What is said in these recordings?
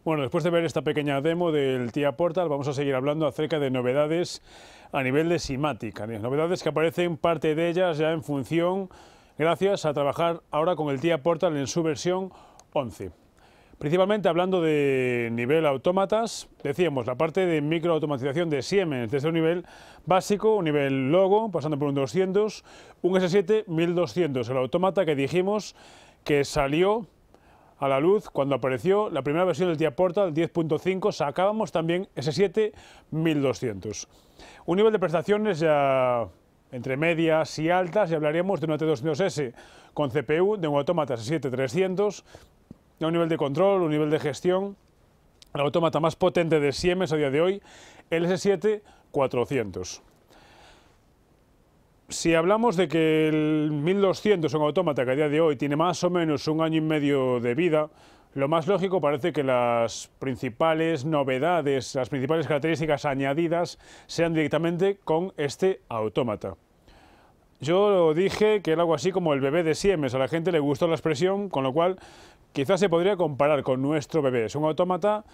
Bueno, después de ver esta pequeña demo del TIA Portal, vamos a seguir hablando acerca de novedades a nivel de Simatic. Novedades que aparecen, parte de ellas ya en función, gracias a trabajar ahora con el TIA Portal en su versión 11. Principalmente hablando de nivel autómatas, decíamos la parte de microautomatización de Siemens desde un nivel básico, un nivel logo, pasando por un 200, un S7 1200, el autómata que dijimos que salió a la luz cuando apareció la primera versión del TIA Portal 10.5, sacábamos también S7 1200. Un nivel de prestaciones ya entre medias y altas, y hablaríamos de una T200S con CPU, de un autómata S7 300, de un nivel de control, un nivel de gestión, el autómata más potente de Siemens a día de hoy, el S7 400. Si hablamos de que el 1200 es un autómata que a día de hoy tiene más o menos un año y medio de vida, lo más lógico parece que las principales novedades, las principales características añadidas sean directamente con este autómata. Yo dije que era algo así como el bebé de Siemens, a la gente le gustó la expresión, con lo cual quizás se podría comparar con nuestro bebé. Es un autómata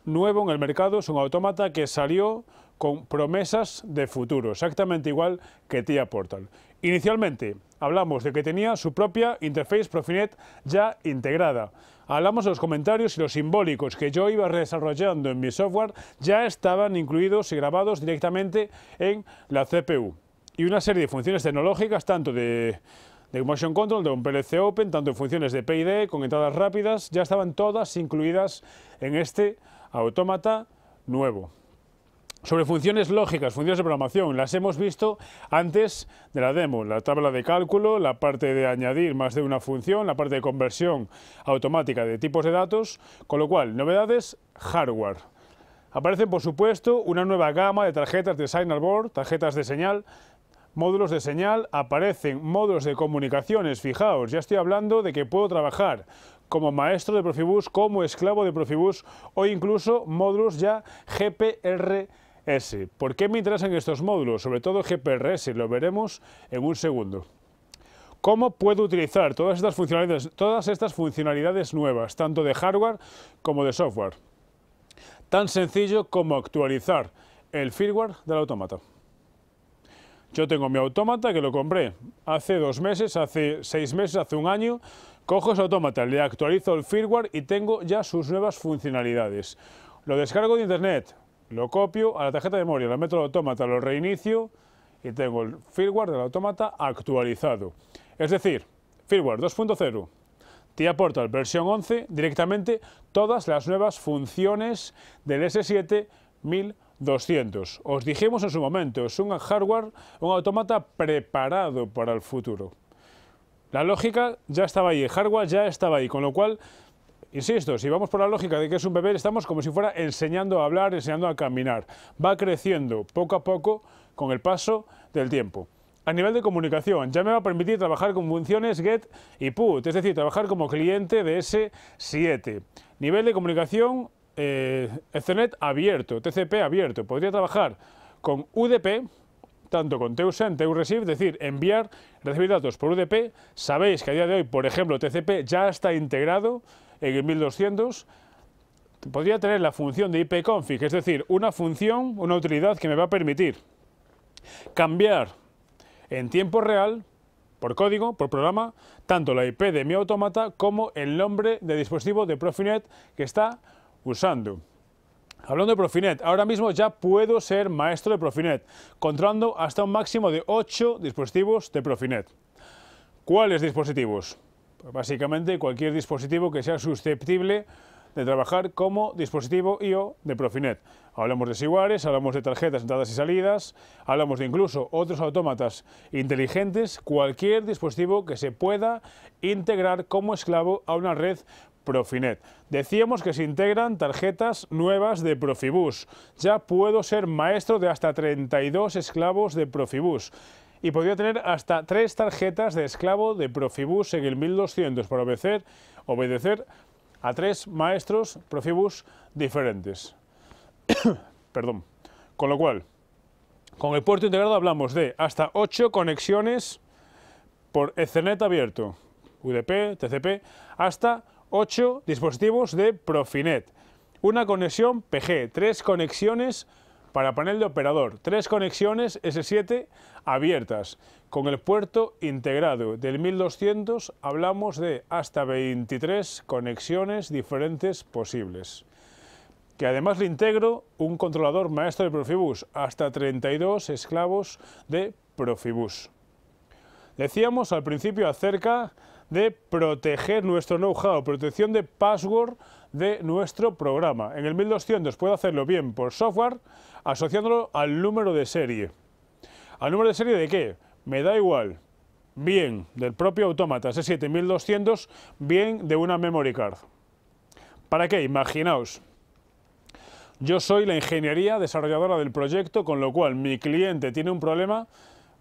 nuevo en el mercado, es un autómata que salió con promesas de futuro, exactamente igual que TIA Portal. Inicialmente hablamos de que tenía su propia interface Profinet ya integrada. Hablamos de los comentarios y los simbólicos que yo iba desarrollando en mi software ya estaban incluidos y grabados directamente en la CPU. Y una serie de funciones tecnológicas, tanto de Motion Control, de un PLC Open, tanto en funciones de PID, con entradas rápidas, ya estaban todas incluidas en este autómata nuevo. Sobre funciones lógicas, funciones de programación, las hemos visto antes de la demo, la tabla de cálculo, la parte de añadir más de una función, la parte de conversión automática de tipos de datos, con lo cual, novedades, hardware. Aparecen, por supuesto, una nueva gama de tarjetas de Signal Board, tarjetas de señal, módulos de señal, aparecen módulos de comunicaciones, fijaos, ya estoy hablando de que puedo trabajar como maestro de Profibus, como esclavo de Profibus o incluso módulos ya GPRS. ¿Por qué me interesan estos módulos? Sobre todo GPRS, lo veremos en un segundo. ¿Cómo puedo utilizar todas estas funcionalidades nuevas, tanto de hardware como de software? Tan sencillo como actualizar el firmware del autómata. Yo tengo mi autómata que lo compré hace 2 meses, hace 6 meses, hace un año. Cojo ese autómata, le actualizo el firmware y tengo ya sus nuevas funcionalidades. Lo descargo de internet, lo copio a la tarjeta de memoria, lo meto al autómata, lo reinicio y tengo el firmware del autómata actualizado. Es decir, firmware 2.0, TIA Portal versión 11, directamente todas las nuevas funciones del S7 1200. Os dijimos en su momento, es un hardware, un autómata preparado para el futuro. La lógica ya estaba ahí, el hardware ya estaba ahí, con lo cual, insisto, si vamos por la lógica de que es un bebé, estamos como si fuera enseñando a hablar, enseñando a caminar. Va creciendo poco a poco con el paso del tiempo. A nivel de comunicación, ya me va a permitir trabajar con funciones GET y PUT, es decir, trabajar como cliente de S7. Nivel de comunicación, Ethernet abierto, TCP abierto. Podría trabajar con UDP, tanto con TUSEND, TURECEIVE, es decir, enviar, recibir datos por UDP. Sabéis que a día de hoy, por ejemplo, TCP ya está integrado en el 1200. Podría tener la función de ipconfig, es decir, una función, una utilidad que me va a permitir cambiar en tiempo real, por código, por programa, tanto la IP de mi autómata como el nombre de dispositivo de Profinet que está usando. Hablando de Profinet, ahora mismo ya puedo ser maestro de Profinet, controlando hasta un máximo de 8 dispositivos de Profinet. ¿Cuáles dispositivos? Pues básicamente cualquier dispositivo que sea susceptible de trabajar como dispositivo I/O de Profinet. Hablamos de SIWARES, hablamos de tarjetas entradas y salidas, hablamos de incluso otros autómatas inteligentes, cualquier dispositivo que se pueda integrar como esclavo a una red Profinet. Decíamos que se integran tarjetas nuevas de Profibus. Ya puedo ser maestro de hasta 32 esclavos de Profibus. Y podría tener hasta 3 tarjetas de esclavo de Profibus en el 1200 para obedecer a 3 maestros Profibus diferentes. Perdón. Con lo cual, con el puerto integrado hablamos de hasta 8 conexiones por Ethernet abierto, UDP, TCP, hasta 8 dispositivos de Profinet. una conexión PG, 3 conexiones para panel de operador, 3 conexiones S7 abiertas, con el puerto integrado. Del 1200 hablamos de hasta 23 conexiones diferentes posibles. Que además le integro un controlador maestro de Profibus, hasta 32 esclavos de Profibus. Decíamos al principio acerca de proteger nuestro know-how, protección de password de nuestro programa. En el 1200 puedo hacerlo bien por software, asociándolo al número de serie. ¿Al número de serie de qué? Me da igual. Bien del propio autómata S7 1200, bien de una memory card. ¿Para qué? Imaginaos. Yo soy la ingeniería desarrolladora del proyecto, con lo cual mi cliente tiene un problema,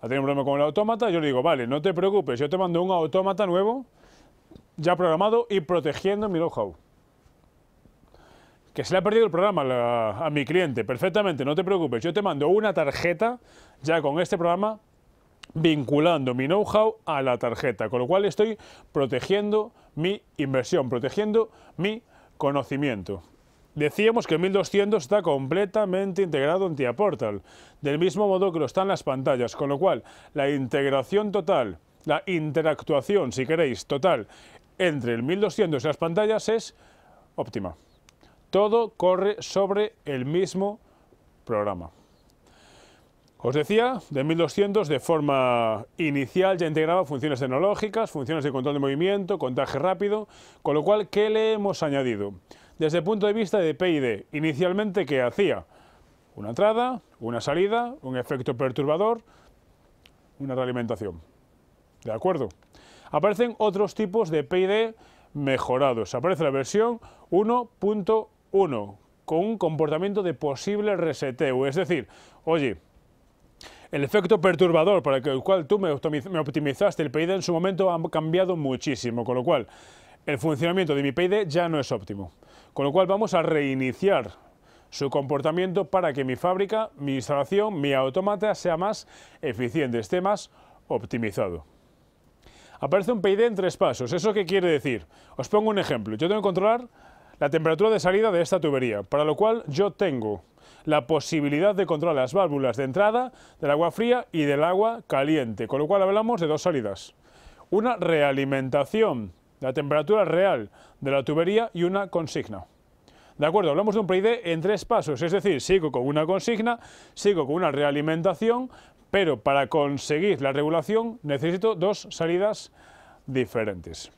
ha tenido un problema con el autómata, yo le digo, vale, no te preocupes, yo te mando un autómata nuevo, ya programado y protegiendo mi know-how. Que se le ha perdido el programa a mi cliente, perfectamente, no te preocupes, yo te mando una tarjeta ya con este programa vinculando mi know-how a la tarjeta, con lo cual estoy protegiendo mi inversión, protegiendo mi conocimiento. Decíamos que el 1200 está completamente integrado en TIA Portal, del mismo modo que lo están las pantallas, con lo cual la integración total, la interactuación, si queréis, total entre el 1200 y las pantallas es óptima. Todo corre sobre el mismo programa. Os decía, del 1200 de forma inicial ya integraba funciones tecnológicas, funciones de control de movimiento, contaje rápido, con lo cual, ¿qué le hemos añadido? Desde el punto de vista de PID, inicialmente, ¿qué hacía? Una entrada, una salida, un efecto perturbador, una realimentación. ¿De acuerdo? Aparecen otros tipos de PID mejorados. Aparece la versión 1.1 con un comportamiento de posible reseteo. Es decir, oye, el efecto perturbador para el cual tú me optimizaste el PID en su momento ha cambiado muchísimo, con lo cual el funcionamiento de mi PID ya no es óptimo. Con lo cual vamos a reiniciar su comportamiento para que mi fábrica, mi instalación, mi autómata sea más eficiente, esté más optimizado. Aparece un PID en 3 pasos. ¿Eso qué quiere decir? Os pongo un ejemplo. Yo tengo que controlar la temperatura de salida de esta tubería, para lo cual yo tengo la posibilidad de controlar las válvulas de entrada del agua fría y del agua caliente, con lo cual hablamos de 2 salidas. Una realimentación de la temperatura real de la tubería y una consigna. ¿De acuerdo? Hablamos de un PID en 3 pasos, es decir, sigo con una consigna, sigo con una realimentación, pero para conseguir la regulación necesito 2 salidas diferentes.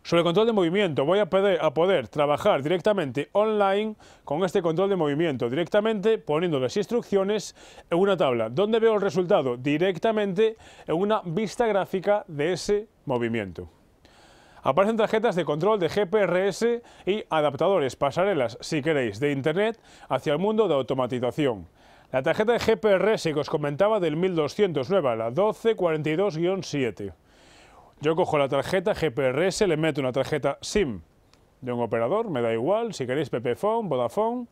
Sobre el control de movimiento, voy a poder trabajar directamente online con este control de movimiento, directamente poniendo las instrucciones en una tabla. ¿Dónde veo el resultado? Directamente en una vista gráfica de ese movimiento. Aparecen tarjetas de control de GPRS y adaptadores, pasarelas, si queréis, de Internet hacia el mundo de automatización. La tarjeta de GPRS que os comentaba del 1200 nueva, la 1242-7. Yo cojo la tarjeta GPRS, le meto una tarjeta SIM de un operador, me da igual, si queréis Pepephone, Vodafone,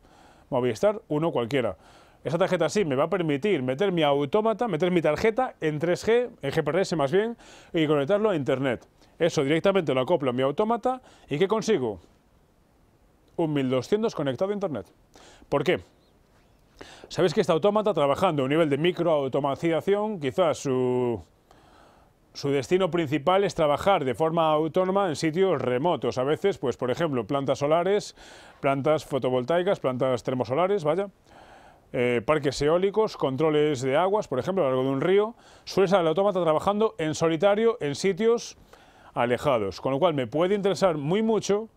Movistar, uno cualquiera. Esa tarjeta SIM me va a permitir meter mi autómata, meter mi tarjeta en 3G, en GPRS más bien, y conectarlo a Internet. Eso directamente lo acoplo a mi autómata y ¿qué consigo? Un 1200 conectado a Internet. ¿Por qué? Sabéis que este autómata, trabajando a un nivel de microautomatización, quizás su destino principal es trabajar de forma autónoma en sitios remotos. A veces, pues por ejemplo, plantas solares, plantas fotovoltaicas, plantas termosolares, vaya. Parques eólicos, controles de aguas, por ejemplo, a lo largo de un río. Suele ser el autómata trabajando en solitario en sitios alejados, con lo cual me puede interesar muy mucho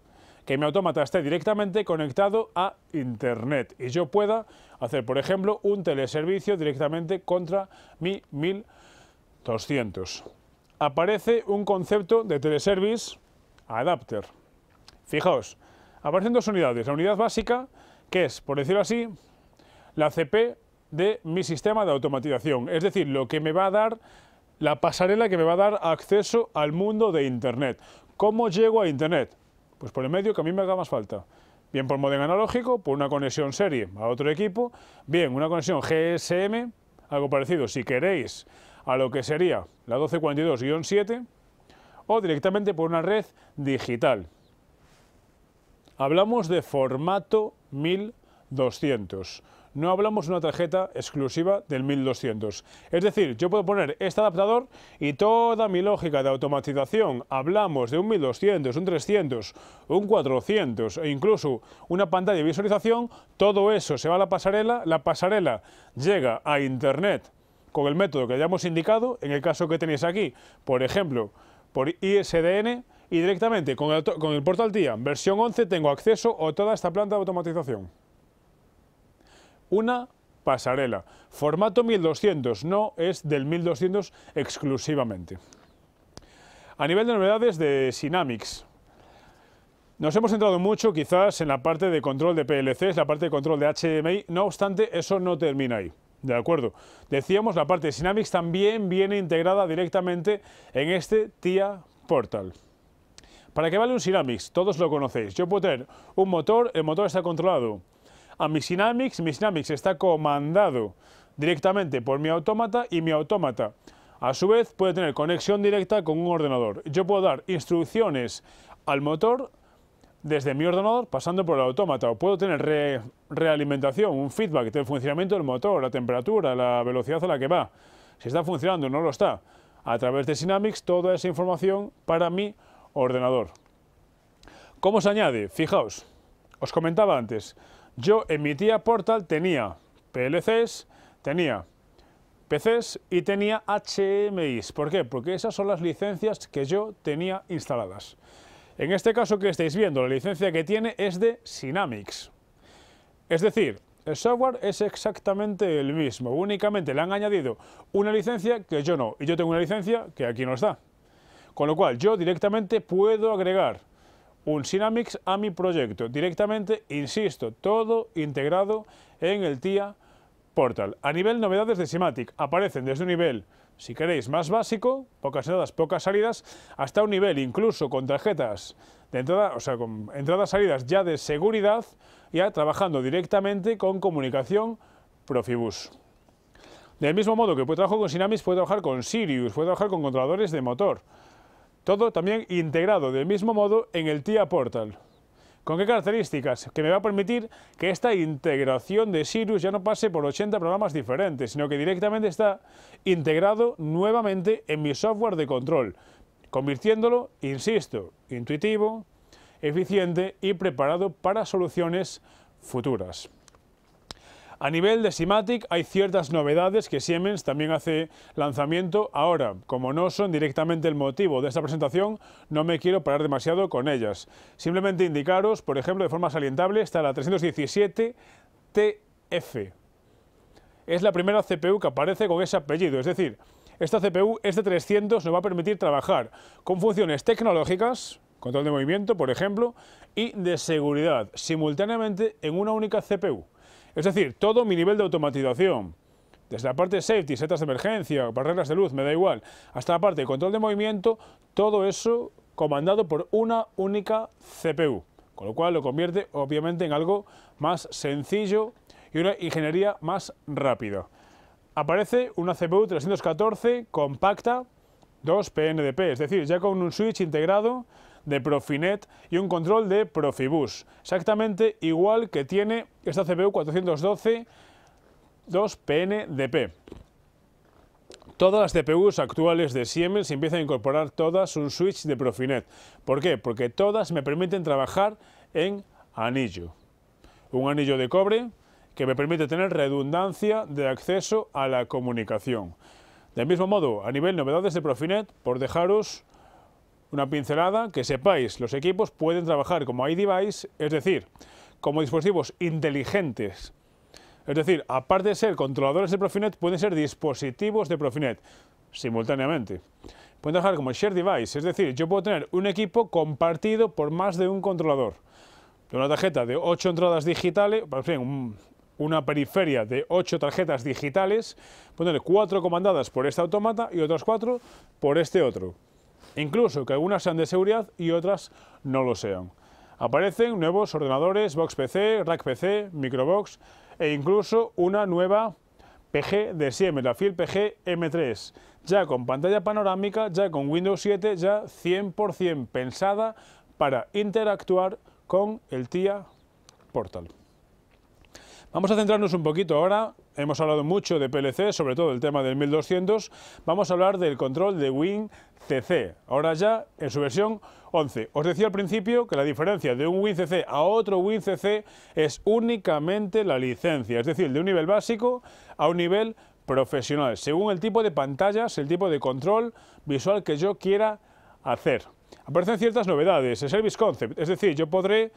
que mi autómata esté directamente conectado a Internet y yo pueda hacer, por ejemplo, un teleservicio directamente contra mi 1200. Aparece un concepto de teleservice adapter. Fijaos, aparecen 2 unidades. La unidad básica, que es, por decirlo así, la CP de mi sistema de automatización, es decir, lo que me va a dar, la pasarela que me va a dar acceso al mundo de Internet. ¿Cómo llego a Internet? Pues por el medio que a mí me haga más falta. Bien por modem analógico, por una conexión serie a otro equipo, bien una conexión GSM, algo parecido si queréis a lo que sería la 1242-7, o directamente por una red digital. hablamos de formato 1200. No hablamos de una tarjeta exclusiva del 1200. Es decir, yo puedo poner este adaptador y toda mi lógica de automatización, hablamos de un 1200, un 300, un 400 e incluso una pantalla de visualización, todo eso se va a la pasarela llega a Internet con el método que hayamos indicado, en el caso que tenéis aquí, por ejemplo, por ISDN, y directamente con el portal TIA versión 11 tengo acceso a toda esta planta de automatización. Una pasarela. Formato 1200, no es del 1200 exclusivamente. A nivel de novedades de Synamics, nos hemos centrado mucho quizás en la parte de control de PLCs, la parte de control de HDMI, no obstante, eso no termina ahí. ¿De acuerdo? Decíamos, la parte de Synamics también viene integrada directamente en este TIA Portal. ¿Para qué vale un Synamics? Todos lo conocéis. Yo puedo tener un motor, el motor está controlado a mi Synamics está comandado directamente por mi autómata y mi autómata a su vez puede tener conexión directa con un ordenador. Yo puedo dar instrucciones al motor desde mi ordenador pasando por el autómata o puedo tener realimentación, un feedback del funcionamiento del motor, la temperatura, la velocidad a la que va, si está funcionando o no lo está, a través de Synamics toda esa información para mi ordenador. ¿Cómo se añade? Fijaos, os comentaba antes, yo en mi TIA Portal tenía PLCs, tenía PCs y tenía HMIs. ¿Por qué? Porque esas son las licencias que yo tenía instaladas. En este caso que estáis viendo, la licencia que tiene es de Synamics. Es decir, el software es exactamente el mismo, únicamente le han añadido una licencia que yo no, y yo tengo una licencia que aquí no está. Con lo cual, yo directamente puedo agregar un Synamics a mi proyecto, directamente, insisto, todo integrado en el TIA Portal. A nivel novedades de Simatic, aparecen desde un nivel, si queréis, más básico, pocas entradas, pocas salidas, hasta un nivel incluso con tarjetas de entrada, o sea, con entradas-salidas ya de seguridad, ya trabajando directamente con comunicación Profibus. Del mismo modo que trabajo con Synamics, puedo trabajar con Sirius, puedo trabajar con controladores de motor. Todo también integrado del mismo modo en el TIA Portal. ¿Con qué características? Que me va a permitir que esta integración de Sirius ya no pase por 80 programas diferentes, sino que directamente está integrado nuevamente en mi software de control, convirtiéndolo, insisto, intuitivo, eficiente y preparado para soluciones futuras. A nivel de Simatic hay ciertas novedades que Siemens también hace lanzamiento. Ahora, como no son directamente el motivo de esta presentación, no me quiero parar demasiado con ellas. Simplemente indicaros, por ejemplo, de forma salientable, está la 317 TF. Es la primera CPU que aparece con ese apellido, es decir, esta CPU, este 300, nos va a permitir trabajar con funciones tecnológicas, control de movimiento, por ejemplo, y de seguridad, simultáneamente en una única CPU. Es decir, todo mi nivel de automatización, desde la parte de safety, setas de emergencia, barreras de luz, me da igual, hasta la parte de control de movimiento, todo eso comandado por una única CPU, con lo cual lo convierte obviamente en algo más sencillo y una ingeniería más rápida. Aparece una CPU 314 compacta 2 PNDP, es decir, ya con un switch integrado de Profinet y un control de Profibus, exactamente igual que tiene esta CPU 412 2 PNDP. Todas las CPUs actuales de Siemens empiezan a incorporar todas un switch de Profinet. ¿Por qué? Porque todas me permiten trabajar en anillo. Un anillo de cobre que me permite tener redundancia de acceso a la comunicación. Del mismo modo, a nivel novedades de Profinet, por dejaros una pincelada, que sepáis, los equipos pueden trabajar como iDevice, es decir, como dispositivos inteligentes. Es decir, aparte de ser controladores de Profinet, pueden ser dispositivos de Profinet simultáneamente. Pueden trabajar como Shared Device, es decir, yo puedo tener un equipo compartido por más de un controlador. Una tarjeta de 8 entradas digitales, una periferia de 8 tarjetas digitales, ponerle 4 comandadas por este autómata y otras 4 por este otro. Incluso que algunas sean de seguridad y otras no lo sean. Aparecen nuevos ordenadores, Box PC, Rack PC, Microbox e incluso una nueva PG de Siemens, la Field PG M3, ya con pantalla panorámica, ya con Windows 7, ya 100% pensada para interactuar con el TIA Portal. Vamos a centrarnos un poquito ahora, hemos hablado mucho de PLC, sobre todo el tema del 1200, vamos a hablar del control de WinCC, ahora ya en su versión 11. Os decía al principio que la diferencia de un WinCC a otro WinCC es únicamente la licencia, es decir, de un nivel básico a un nivel profesional, según el tipo de pantallas, el tipo de control visual que yo quiera hacer. Aparecen ciertas novedades, el Service Concept, es decir, yo podré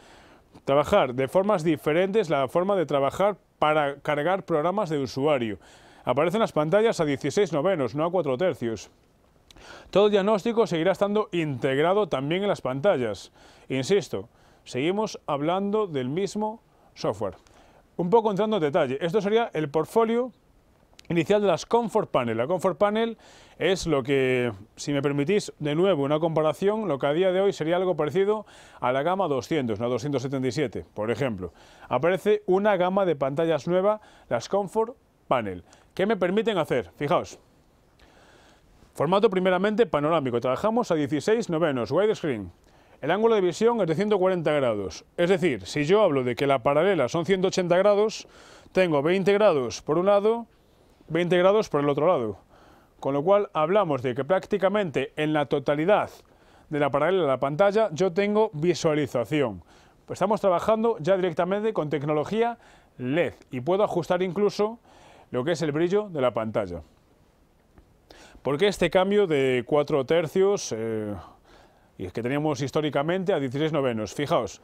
trabajar de formas diferentes la forma de trabajar para cargar programas de usuario. Aparecen las pantallas a 16/9, no a 4/3. Todo el diagnóstico seguirá estando integrado también en las pantallas. Insisto, seguimos hablando del mismo software. Un poco entrando en detalle, esto sería el portfolio inicial de las Comfort Panel. La Comfort Panel es lo que, si me permitís de nuevo una comparación, lo que a día de hoy sería algo parecido a la gama 200, la 277, por ejemplo. Aparece una gama de pantallas nueva, las Comfort Panel. ¿Qué me permiten hacer? Fijaos. Formato primeramente panorámico, trabajamos a 16/9, widescreen. El ángulo de visión es de 140 grados, es decir, si yo hablo de que la paralela son 180 grados, tengo 20 grados por un lado, 20 grados por el otro lado. Con lo cual hablamos de que prácticamente en la totalidad de la paralela de la pantalla yo tengo visualización. Pues estamos trabajando ya directamente con tecnología LED y puedo ajustar incluso lo que es el brillo de la pantalla. ¿Por qué este cambio de 4/3 y que teníamos históricamente a 16/9? Fijaos,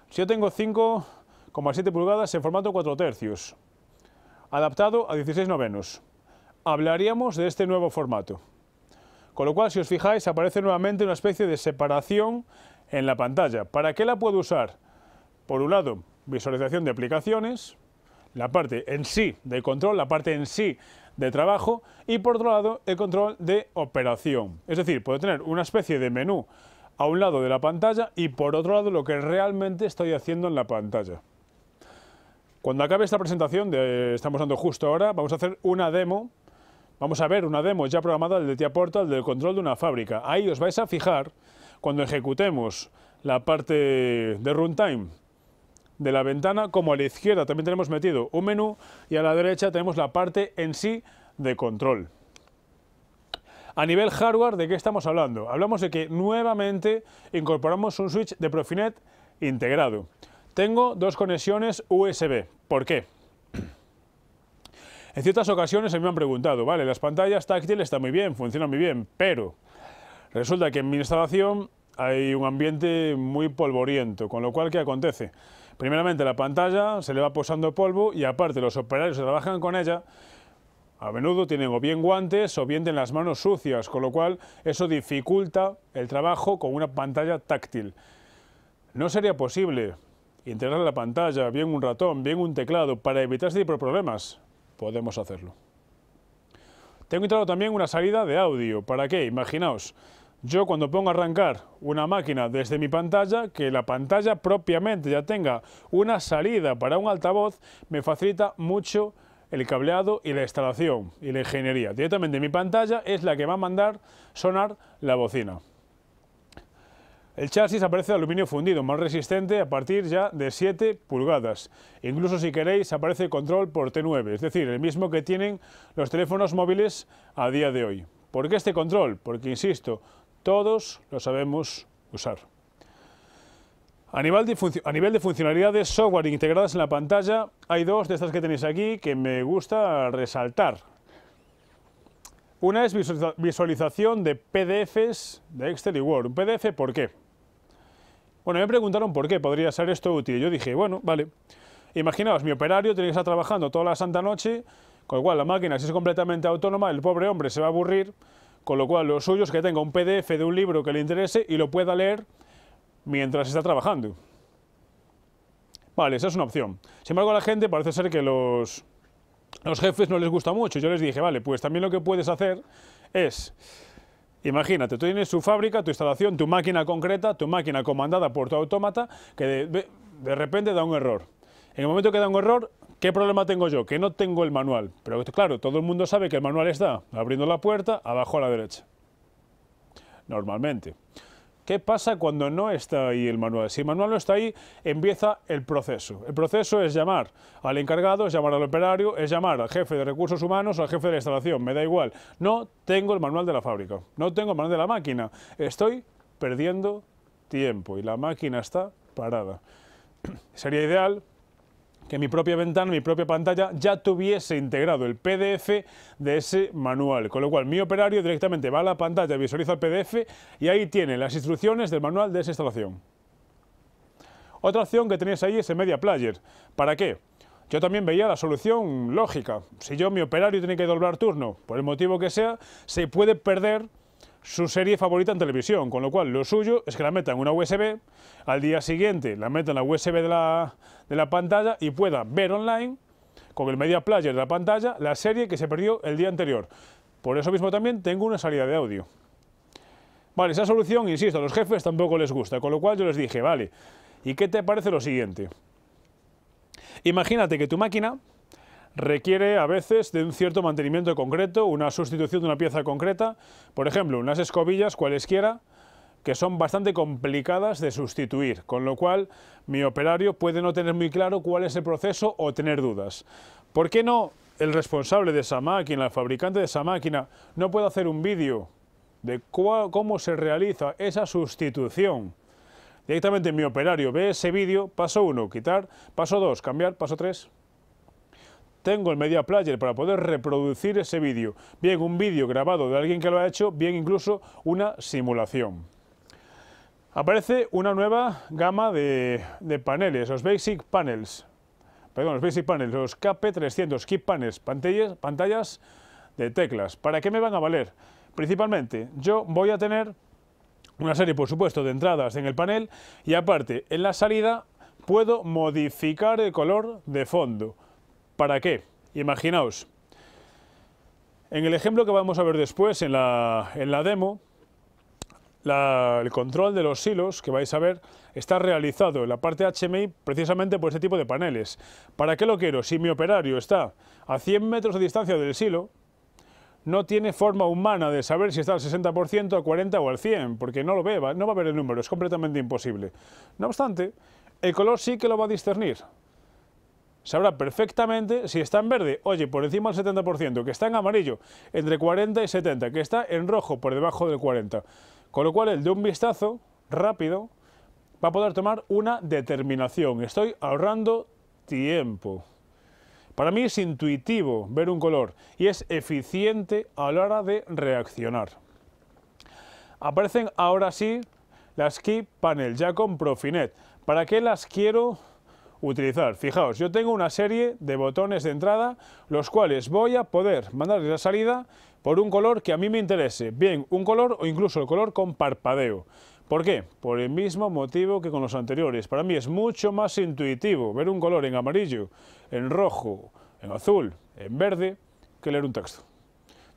si yo tengo 5,7 pulgadas en formato 4/3, adaptado a 16/9, hablaríamos de este nuevo formato. Con lo cual, si os fijáis, aparece nuevamente una especie de separación en la pantalla. ¿Para qué la puedo usar? Por un lado, visualización de aplicaciones, la parte en sí de control, la parte en sí de trabajo, y por otro lado, el control de operación. Es decir, puedo tener una especie de menú a un lado de la pantalla y por otro lado lo que realmente estoy haciendo en la pantalla. Cuando acabe esta presentación, estamos dando justo ahora, vamos a hacer una demo. Vamos a ver una demo ya programada del TIA Portal del control de una fábrica. Ahí os vais a fijar, cuando ejecutemos la parte de runtime de la ventana, como a la izquierda también tenemos metido un menú y a la derecha tenemos la parte en sí de control. A nivel hardware, ¿de qué estamos hablando? Hablamos de que nuevamente incorporamos un switch de Profinet integrado. Tengo dos conexiones USB. ¿Por qué? En ciertas ocasiones me han preguntado, vale, las pantallas táctiles están muy bien, funcionan muy bien, pero resulta que en mi instalación hay un ambiente muy polvoriento, con lo cual, ¿qué acontece? Primeramente, la pantalla se le va posando polvo y aparte los operarios que trabajan con ella a menudo tienen o bien guantes o bien tienen las manos sucias, con lo cual eso dificulta el trabajo con una pantalla táctil. No sería posible integrar la pantalla, bien un ratón, bien un teclado, para evitar este tipo de problemas. Podemos hacerlo. Tengo instalado también una salida de audio. ¿Para qué? Imaginaos, yo cuando pongo a arrancar una máquina desde mi pantalla, que la pantalla propiamente ya tenga una salida para un altavoz, me facilita mucho el cableado y la instalación y la ingeniería. Directamente mi pantalla es la que va a mandar sonar la bocina. El chasis aparece de aluminio fundido, más resistente a partir ya de 7 pulgadas. Incluso si queréis aparece control por T9, es decir, el mismo que tienen los teléfonos móviles a día de hoy. ¿Por qué este control? Porque, insisto, todos lo sabemos usar. A nivel de funcionalidades software integradas en la pantalla, hay dos de estas que tenéis aquí que me gusta resaltar. Una es visualización de PDFs de Excel y Word. ¿Un PDF por qué? Bueno, me preguntaron por qué podría ser esto útil. Yo dije, bueno, vale. Imaginaos, mi operario tiene que estar trabajando toda la santa noche, con lo cual la máquina, si es completamente autónoma, el pobre hombre se va a aburrir, con lo cual lo suyo es que tenga un PDF de un libro que le interese y lo pueda leer mientras está trabajando. Vale, esa es una opción. Sin embargo, a la gente parece ser que los jefes no les gusta mucho. Yo les dije, vale, pues también lo que puedes hacer es, imagínate, tú tienes tu fábrica, tu instalación, tu máquina concreta, tu máquina comandada por tu autómata, que de repente da un error. En el momento que da un error, ¿qué problema tengo yo? Que no tengo el manual. Pero claro, todo el mundo sabe que el manual está abriendo la puerta abajo a la derecha. Normalmente. ¿Qué pasa cuando no está ahí el manual? Si el manual no está ahí, empieza el proceso. El proceso es llamar al encargado, es llamar al operario, es llamar al jefe de recursos humanos o al jefe de la instalación, me da igual. No tengo el manual de la fábrica, no tengo el manual de la máquina. Estoy perdiendo tiempo y la máquina está parada. Sería ideal que mi propia ventana, mi propia pantalla ya tuviese integrado el PDF de ese manual, con lo cual mi operario directamente va a la pantalla, visualiza el PDF y ahí tiene las instrucciones del manual de esa instalación. Otra opción que tenéis ahí es el Media Player. ¿Para qué? Yo también veía la solución lógica. Si mi operario tiene que doblar turno, por el motivo que sea, se puede perder su serie favorita en televisión, con lo cual lo suyo es que la meta en una USB, al día siguiente la meta en la USB de la pantalla y pueda ver online, con el Media Player de la pantalla, la serie que se perdió el día anterior. Por eso mismo también tengo una salida de audio. Vale, esa solución, insisto, a los jefes tampoco les gusta, con lo cual yo les dije, vale, ¿y qué te parece lo siguiente? Imagínate que tu máquina requiere a veces de un cierto mantenimiento concreto, una sustitución de una pieza concreta, por ejemplo, unas escobillas cualesquiera que son bastante complicadas de sustituir, con lo cual mi operario puede no tener muy claro cuál es el proceso o tener dudas. ¿Por qué no el responsable de esa máquina, el fabricante de esa máquina, no puede hacer un vídeo de cómo se realiza esa sustitución? Directamente mi operario ve ese vídeo, paso 1, quitar, paso 2, cambiar, paso 3. Tengo el Media Player para poder reproducir ese vídeo. Bien un vídeo grabado de alguien que lo ha hecho, bien incluso una simulación. Aparece una nueva gama de paneles, los Basic Panels. Perdón, los Basic Panels, los KP300, Keep Panels, pantallas de teclas. ¿Para qué me van a valer? Principalmente, yo voy a tener una serie, por supuesto, de entradas en el panel y aparte, en la salida, puedo modificar el color de fondo. ¿Para qué? Imaginaos, en el ejemplo que vamos a ver después, en la demo, el control de los hilos que vais a ver está realizado en la parte HMI precisamente por este tipo de paneles. ¿Para qué lo quiero? Si mi operario está a 100 metros de distancia del silo, no tiene forma humana de saber si está al 60%, al 40% o al 100%, porque no lo ve, no va a ver el número, es completamente imposible. No obstante, el color sí que lo va a discernir. Sabrá perfectamente si está en verde, oye, por encima del 70%, que está en amarillo, entre 40 y 70, que está en rojo, por debajo del 40. Con lo cual, el de un vistazo rápido va a poder tomar una determinación. Estoy ahorrando tiempo. Para mí es intuitivo ver un color y es eficiente a la hora de reaccionar. Aparecen ahora sí las Keep Panel, ya con Profinet. ¿Para qué las quiero utilizar? Fijaos, yo tengo una serie de botones de entrada, los cuales voy a poder mandarles la salida por un color que a mí me interese. Bien, un color o incluso el color con parpadeo. ¿Por qué? Por el mismo motivo que con los anteriores. Para mí es mucho más intuitivo ver un color en amarillo, en rojo, en azul, en verde, que leer un texto.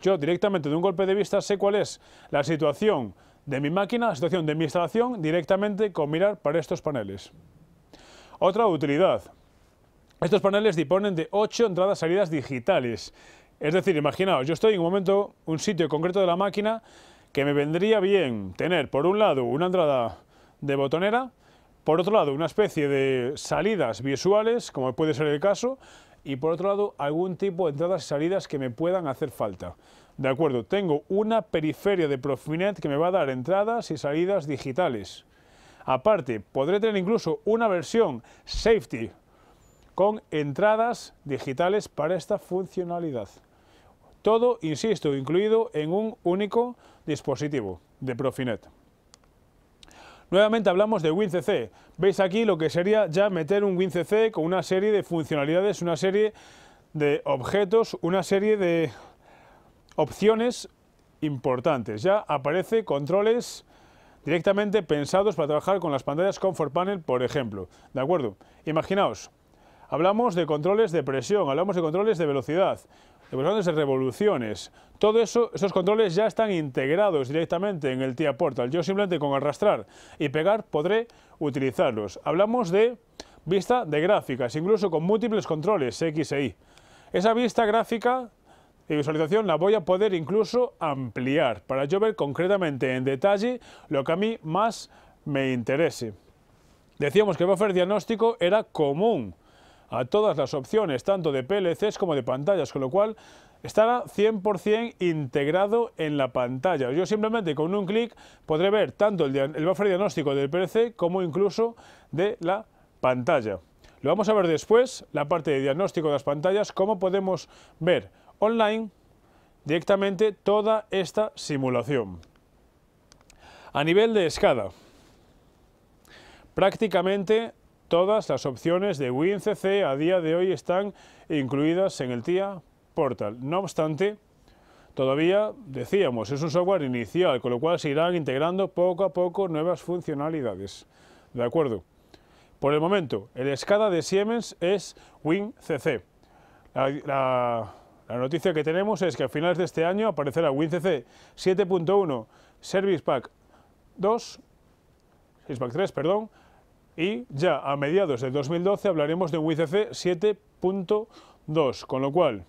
Yo directamente de un golpe de vista sé cuál es la situación de mi máquina, la situación de mi instalación, directamente con mirar para estos paneles. Otra utilidad. Estos paneles disponen de 8 entradas y salidas digitales. Es decir, imaginaos, yo estoy en un sitio concreto de la máquina que me vendría bien tener, por un lado, una entrada de botonera, por otro lado, una especie de salidas visuales, como puede ser el caso, y por otro lado, algún tipo de entradas y salidas que me puedan hacer falta. De acuerdo, tengo una periferia de Profinet que me va a dar entradas y salidas digitales. Aparte, podré tener incluso una versión safety con entradas digitales para esta funcionalidad. Todo, insisto, incluido en un único dispositivo de Profinet. Nuevamente hablamos de WinCC. Veis aquí lo que sería ya meter un WinCC con una serie de funcionalidades, una serie de objetos, una serie de opciones importantes. Ya aparece controles directamente pensados para trabajar con las pantallas Comfort Panel, por ejemplo. ¿De acuerdo? Imaginaos, hablamos de controles de presión, hablamos de controles de velocidad, de controles de revoluciones. Todo eso, esos controles ya están integrados directamente en el TIA Portal. Yo simplemente con arrastrar y pegar podré utilizarlos. Hablamos de vista de gráficas, incluso con múltiples controles X e Y. Esa vista gráfica y visualización la voy a poder incluso ampliar para yo ver concretamente en detalle lo que a mí más me interese. Decíamos que el buffer diagnóstico era común a todas las opciones, tanto de PLCs como de pantallas, con lo cual estará 100% integrado en la pantalla. Yo simplemente con un clic podré ver tanto el buffer diagnóstico del PLC como incluso de la pantalla. Lo vamos a ver después, la parte de diagnóstico de las pantallas, cómo podemos ver online directamente toda esta simulación. A nivel de SCADA, prácticamente todas las opciones de WinCC a día de hoy están incluidas en el TIA Portal. No obstante, todavía decíamos, es un software inicial, con lo cual se irán integrando poco a poco nuevas funcionalidades. ¿De acuerdo? Por el momento, el SCADA de Siemens es WinCC. La noticia que tenemos es que a finales de este año aparecerá WinCC 7.1 Service Pack 2, Service Pack 3, perdón, y ya a mediados de 2012 hablaremos de WinCC 7.2, con lo cual,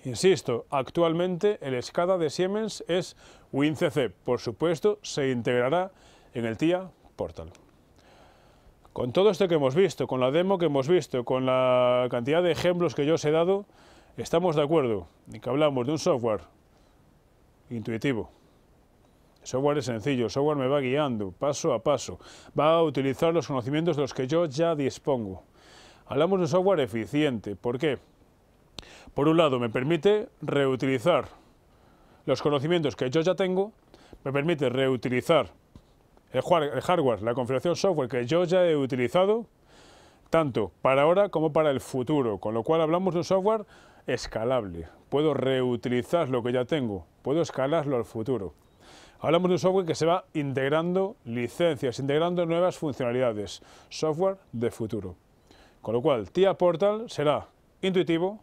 insisto, actualmente el SCADA de Siemens es WinCC. Por supuesto, se integrará en el TIA Portal. Con todo esto que hemos visto, con la demo que hemos visto, con la cantidad de ejemplos que yo os he dado, estamos de acuerdo en que hablamos de un software intuitivo. El software es sencillo, el software me va guiando paso a paso, va a utilizar los conocimientos de los que yo ya dispongo. Hablamos de un software eficiente. ¿Por qué? Por un lado, me permite reutilizar los conocimientos que yo ya tengo, me permite reutilizar el hardware, la configuración software que yo ya he utilizado, tanto para ahora como para el futuro, con lo cual hablamos de un software escalable. Puedo reutilizar lo que ya tengo, puedo escalarlo al futuro. Hablamos de un software que se va integrando licencias, integrando nuevas funcionalidades, software de futuro. Con lo cual, TIA Portal será intuitivo,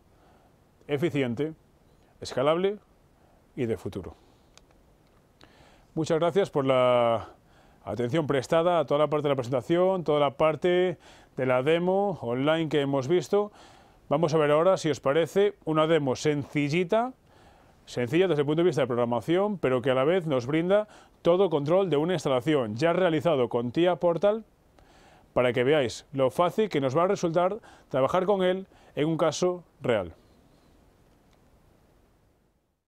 eficiente, escalable y de futuro. Muchas gracias por la atención prestada a toda la parte de la presentación, toda la parte de la demo online que hemos visto. Vamos a ver ahora, si os parece, una demo sencilla desde el punto de vista de programación, pero que a la vez nos brinda todo control de una instalación ya realizado con TIA Portal, para que veáis lo fácil que nos va a resultar trabajar con él en un caso real.